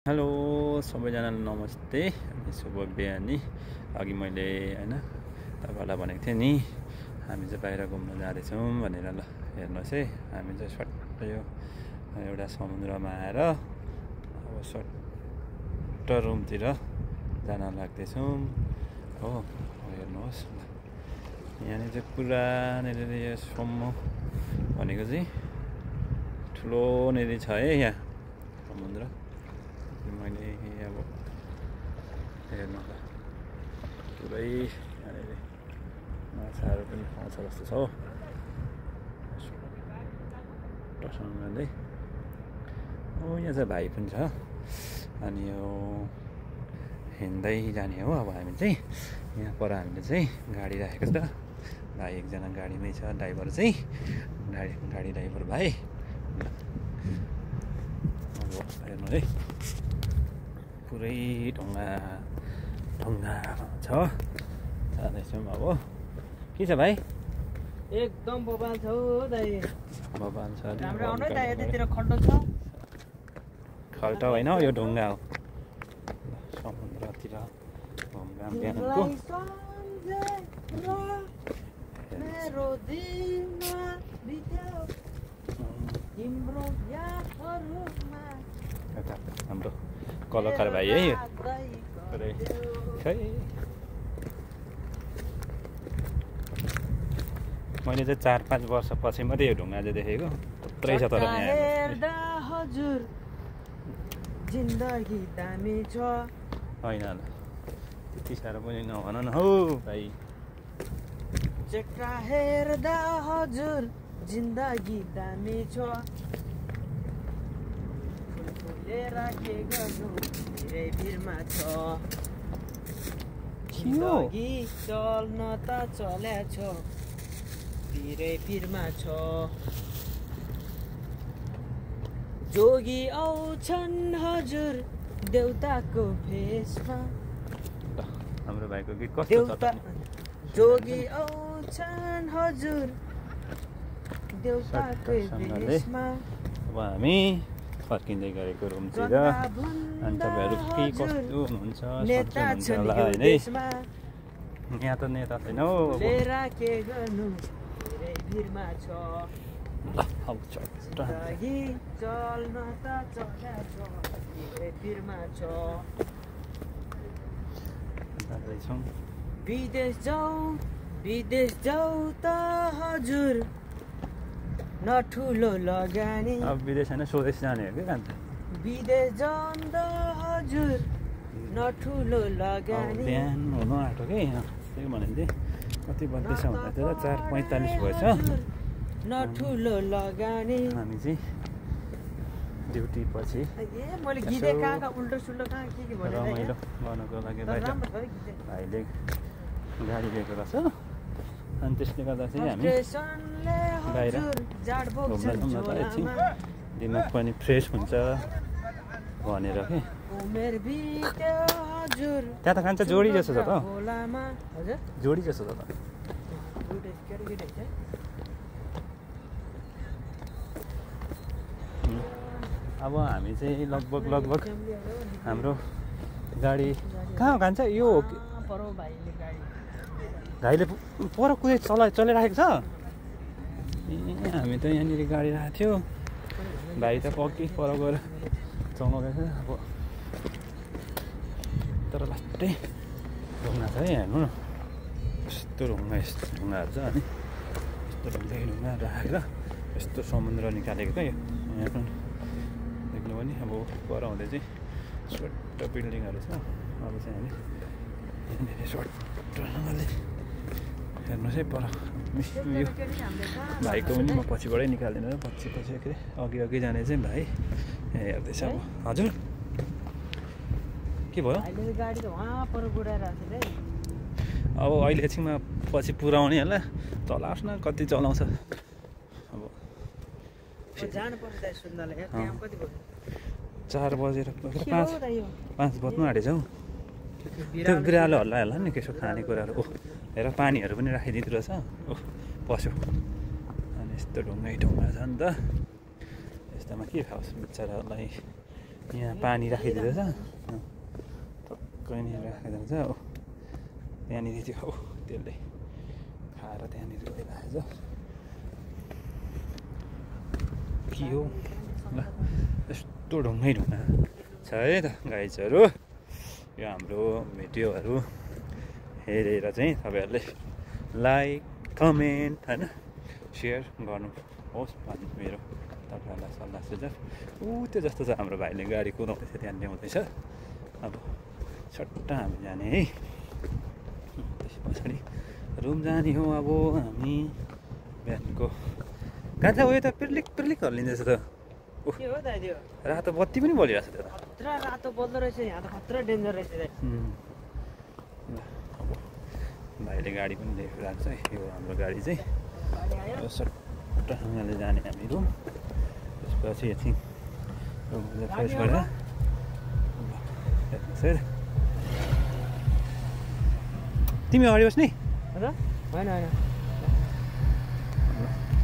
Hello सबैजनालाई नमस्ते। अनि शुभ बिहानी। अघि मैले हैन तपाईहरुलाई भनेको थिएँ नि हामी चाहिँ बाहिर घुम्न जाँदैछौँ भनेर। ल हेर्नुहोस् है, हामी चाहिँ सट्ट यो एउटा समुद्रमा आएर अब सट्ट रुमतिर जान लाग्दैछौँ हो। हेर्नुहोस् यहाँनिर चाहिँ पुरानिर यो सम्म भनेको चाहिँ ठुलो नेरी छ है यहाँ समुद्र। मैले अब हेर्नु त पुरै यहाँनिर माछाहरू पनि पाउँछ जस्तो छ हो। टसँगले यहाँ चाहिँ भाइ पनि छ। अनि यो हिँड्दै जाने हो अब हामी चाहिँ। यहाँ पर हामीले चाहिँ गाडी राखेको छ। भाइ एकजना गाडीमै छ, ड्राइभर चाहिँ गाडी ड्राइभर भाइ। अब हेर्नु है पुरै ढुङ्गा छ। जाँदैछौँ अब। के छ भाइ? एकदम बबाल छ हो दाइ। बबाल छ। हाम्रो आउनु है दाइ, यतातिर खड्डो छ। खल्ट होइन यो ढुङ्गा हो। समुद्रतिर घुमघाम बिहानको मेरो दिनमा बित्यो तिम्रो यादहरुमा। हाम्रो कलाकार भाइ है यो। खै मैले चाहिँ 4-5 वर्षपछि मात्रै यो ढुङ्गा चाहिँ देखेको। थुप्रै छ तर हेर्दा हजुर जिन्दगी दामी छ। होइन त्यति साह्रो पनि नभन न हौ भाइ। चेक्रा हेर्दा हजुर जिन्दगी दामी छ। राखे गर्नु धेरै भिरमा छ। जिन्दगी चल्न त चल्या छ, धेरै भिरमा छ। जोगी आउँछन् हजुर देउताको भेषमा। हाम्रो भाइको गीत कस्तो छ? जोगी आउँछन् हजुर देउताको भेषमा। अब हामी फर्किँदै गरेको रुमतिर। अनि तपाईँहरू के कस्तो हुनुहुन्छ होला होइन है। यहाँ त नेता छैन हौ। राखे गर्नु धेरै भिरमा छ। जिन्दगी चल्न त चल्या छ, धेरै भिरमा छ। विदेश जाऊ त हजुर न ठुलो लगानी। अब विदेश होइन स्वदेश जाने हो कि कान्छ। विदेश जाँदा हजुर न ठुलो लगानी। बिहान हुनु आँटो कि त्यही भनेको थिएँ। कति बज्दैछ भन्दा चाहिँ 4:45 भएछ। न ठुलो लगानी। हामी चाहिँ ड्युटी पछि मैले गीतै कहाँ उल्टो सुल्टो कहाँ के भने रमाइलो गर्नको लागि भाइले गाडी लिएको रहेछ। अनि त्यसले गर्दा चाहिँ हामी बाहिर घुम्न जाउँ त एकछिन, दिमाग पनि फ्रेस हुन्छ भनेर के। त्यहाँ त खान्छ जोडी जस्तो छ त। जोडी जस्तो छ त। अब हामी चाहिँ लगभग हाम्रो गाडी कहाँ खान्छ यो भाइले पर कुदै चलाइराखेको छ। ए हामी त यहाँनिर गाडी राखेको थियो। भाइ त पक्कै पर गएर चलाउँदैछ अब। तर लास्टै ढुङ्गा छ है। हेर्नु न यस्तो ढुङ्गाहरू छ। अनि यस्तो ढुङ्गा राखेर यस्तो समुद्र निकालेको क्या यो। यहाँ देख्नु पनि अब पर हुँदै चाहिँ छोटो बिल्डिङहरू छ। अब चाहिँ हामी यहाँनिर छोटोसँगले हेर्नुहोस् है पर। यो भाइको पनि म पछिबाटै निकाल्दिनँ। पछि के अघि जाने चाहिँ भाइ हेर्दैछ अब। हजुर के भयो? अब अहिले एकछिनमा पछि पुऱ्याउने होला। चलाओस् न कति चलाउँछ। अब 4 बजेर 5 बज्नु आँटेछ हौ। त्यो बिरालो हल्ला नि केसो खानेकुराहरू। ओ हेर पानीहरू पनि राखिदिँदो रहेछ। ओ पस्यो। अनि यस्तो ढुङ्गा छ नि त। यस्तोमा के खाओस् बिचरालाई। यहाँ पानी राखिदिँदैछ टक्कै नि राखिदिएको छ हो त्यहाँनिर त्यो हो त्यसले खाएर त्यहाँनिर गइरहेको छ के हो ल यस्तो ढुङ्गै ढुङ्गा छ है त गाइजहरू यो हाम्रो भिडियोहरू हेरेर चाहिँ तपाईँहरूले लाइक कमेन्ट होइन सेयर गर्नुहोस् भन्ने मेरो तपाईँहरूलाई सल्लाह सुझाव त्यो जस्तो छ हाम्रो भाइले गाडी कुदाउँदैछ त्यहाँ ल्याउँदैछ अब सट्ट हामी जाने है त्यस पछाडि रुम जाने हो अब हामी बिहानको कहाँ छ उयो त पिर्लिक पिर्लिक हल्लिँदैछ त के हो दाइ त्यो रातो बत्ती पनि बलिरहेछ त्यो त खतरा रातो बल्दो रहेछ यहाँ त खतरा डेन्जर रहेछ दाइ अब भाइले गाडी पनि लिएर राख्छ यो हाम्रो गाडी चाहिँ गाडी आयो सट्टसँगले जाने हामी रुम त्यसपछि एकछिन रुमलाई फ्रेस गरेर तिमी अगाडि बस्ने होइन होइन